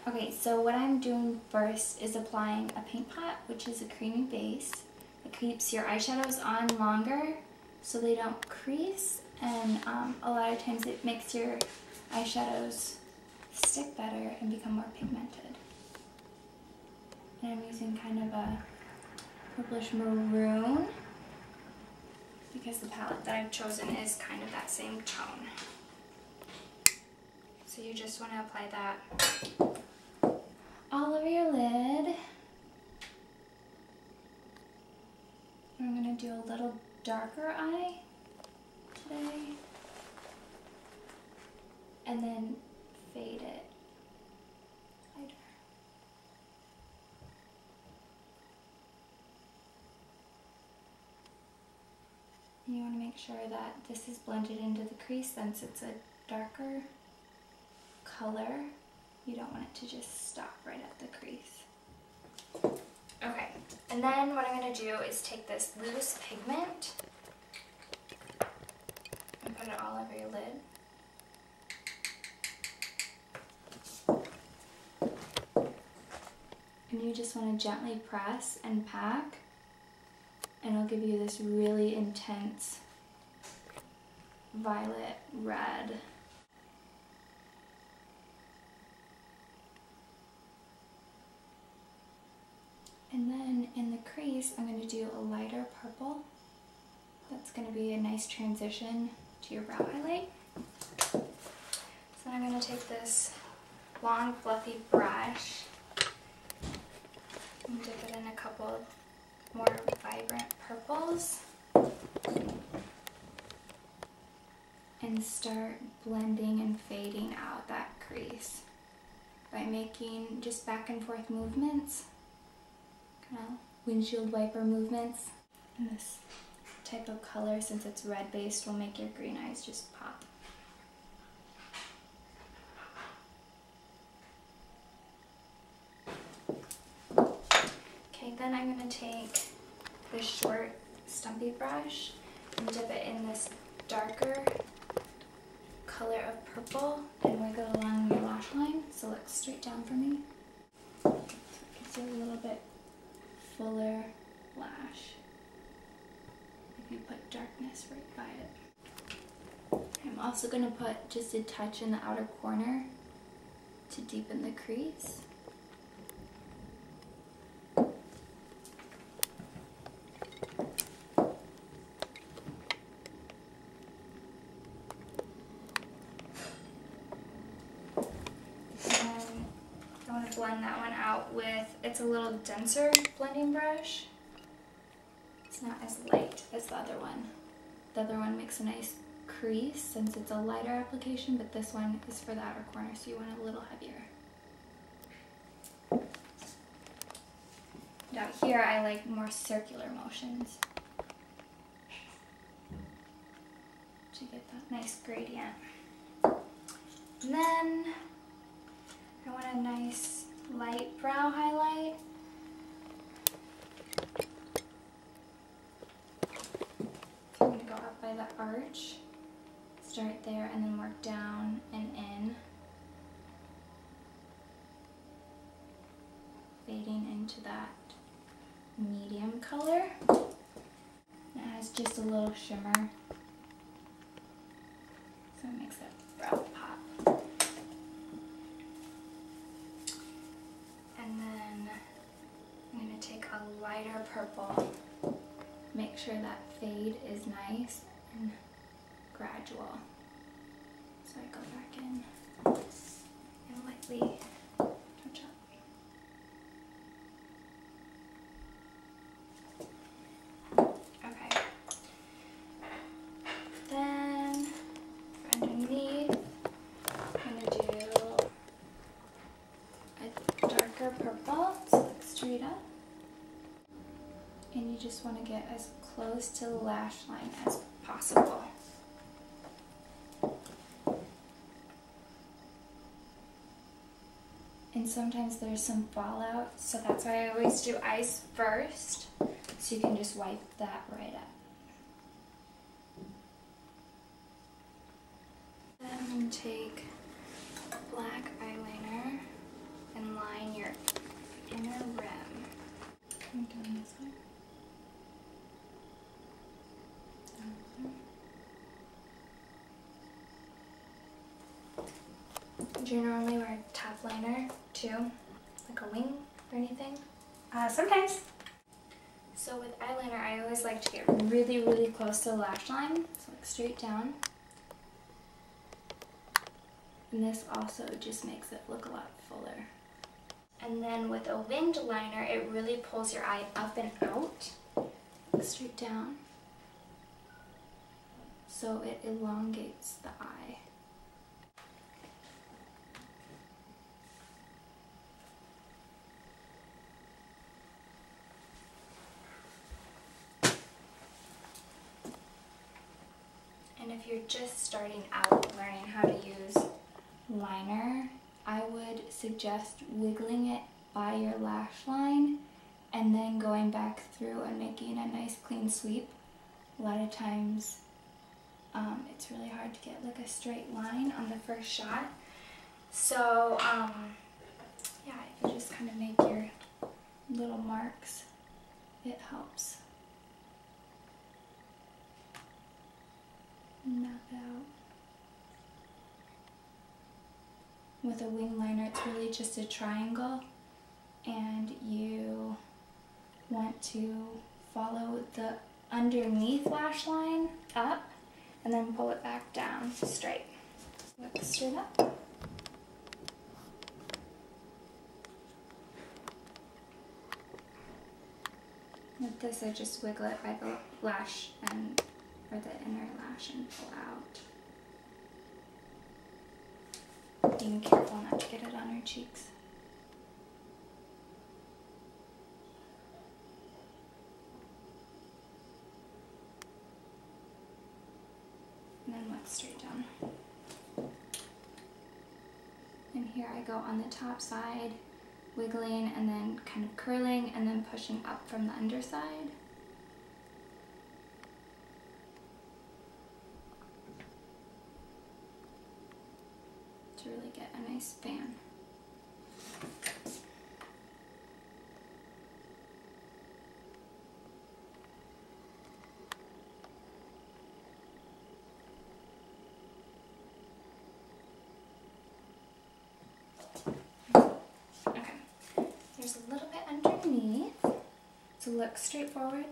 Okay, so what I'm doing first is applying a paint pot, which is a creamy base. It keeps your eyeshadows on longer so they don't crease, and a lot of times it makes your eyeshadows stick better and become more pigmented. And I'm using kind of a purplish maroon because the palette that I've chosen is kind of that same tone. So you just want to apply that all over your lid. I'm going to do a little darker eye today, and then fade it lighter. You want to make sure that this is blended into the crease since it's a darker color. You don't want it to just stop right at the crease. Okay, and then what I'm going to do is take this loose pigment and put it all over your lid. And you just want to gently press and pack, and it'll give you this really intense violet red. And then in the crease, I'm going to do a lighter purple. That's going to be a nice transition to your brow highlight. So I'm going to take this long fluffy brush and dip it in a couple more vibrant purples and start blending and fading out that crease by making just back and forth movements. Kind of windshield wiper movements. And this type of color, since it's red based, will make your green eyes just pop. Okay, then I'm going to take this short stumpy brush and dip it in this darker color of purple and wiggle along your lash line so it looks straight down for me. So it gives you a little bit fuller lash if you put darkness right by it. I'm also going to put just a touch in the outer corner to deepen the crease. Blend that one out with, it's a little denser blending brush. It's not as light as the other one. The other one makes a nice crease since it's a lighter application, but this one is for the outer corner, so you want it a little heavier. Down here I like more circular motions to get that nice gradient. And then I want a nice light brow highlight. So I'm going to go up by the arch, start there, and then work down and in, fading into that medium color. It has just a little shimmer, so it makes that brow pop. And then I'm going to take a lighter purple, make sure that fade is nice and gradual. So I go back in and lightly touch up. Okay. Then for underneath, I'm going to do a darker purple to look straight up. And you just want to get as close to the lash line as possible. And sometimes there's some fallout, so that's why I always do eyes first, so you can just wipe that right up. Then I'm going to take black eyeliner and Do you normally wear a top liner too? Like a wing or anything? Sometimes. So with eyeliner, I always like to get really, really close to the lash line. So look straight down. And this also just makes it look a lot fuller. And then with a winged liner, it really pulls your eye up and out. Look straight down. So it elongates the eye. And if you're just starting out learning how to use liner, I would suggest wiggling it by your lash line and then going back through and making a nice clean sweep. A lot of times it's really hard to get like a straight line on the first shot. So yeah, if you just kind of make your little marks, it helps map it out. With a wing liner, it's really just a triangle, and you want to follow the underneath lash line up and then pull it back down straight. Look straight up. With this, I just wiggle it by the lash and or the inner lash and pull out. Being careful not to get it on your cheeks. And then look straight down. And here I go on the top side, wiggling and then kind of curling and then pushing up from the underside. To really get a nice fan. Okay, there's a little bit underneath, so look straight forward